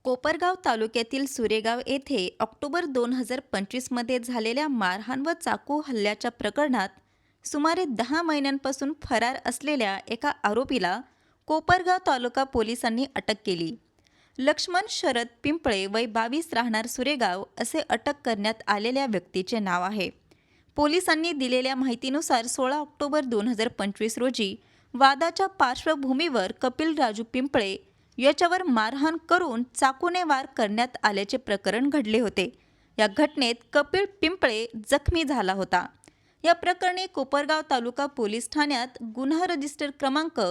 कोपरगाव तालुक्यातील सुरेगाव येथे ऑक्टोबर 2025 मध्ये झालेल्या मारहाण व चाकू हल्ल्याच्या प्रकरणात सुमारे 10 महिन्यांपासून फरार असलेल्या एका आरोपीला कोपरगाव तालुका पोलिसांनी अटक केली. लक्ष्मण शरद पिंपळे वय 22 राहणार सुरेगाव असे अटक करण्यात आलेल्या व्यक्तीचे नाव आहे. पोलिसांनी दिलेल्या माहितीनुसार 16 ऑक्टोबर 2025 रोजी वादाच्या पार्श्वभूमीवर कपिल राजू पिंपळे याच्यावर मारहाण करून चाकूने वार करण्यात आल्याचे प्रकरण घडले होते. या घटनेत कपिल पिंपळे जखमी झाला होता. या प्रकरणी कोपरगाव तालुका पोलीस ठाण्यात गुन्हा रजिस्टर क्रमांक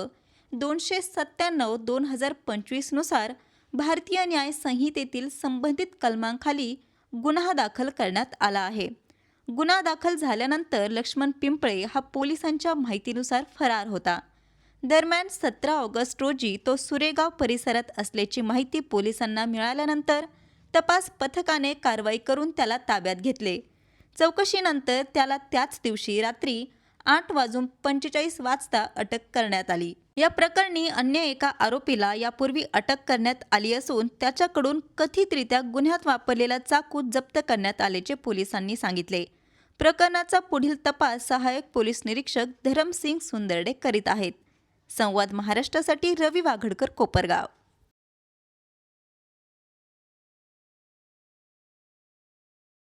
297/2025 नुसार भारतीय न्याय संहितेतील संबंधित कलमांखाली गुन्हा दाखल करण्यात आला आहे. गुन्हा दाखल झाल्यानंतर लक्ष्मण पिंपळे हा पोलिसांच्या माहितीनुसार फरार होता. दरम्यान 17 ऑगस्ट रोजी तो सुरेगाव परिसरात असल्याची माहिती पोलिसांना मिळाल्यानंतर तपास पथकाने कारवाई करून त्याला ताब्यात घेतले. चौकशीनंतर त्याला त्याच दिवशी रात्री 8:45 वाजता अटक करण्यात आली. या प्रकरणी अन्य एका आरोपीला यापूर्वी अटक करण्यात आली असून त्याच्याकडून कथितरित्या गुन्ह्यात वापरलेला चाकू जप्त करण्यात आल्याचे पोलिसांनी सांगितले. प्रकरणाचा पुढील तपास सहाय्यक पोलीस निरीक्षक धरमसिंग सुंदरडे करीत आहेत. संवाद महाराष्ट्रासाठी रवी वाघडकर, कोपरगाव.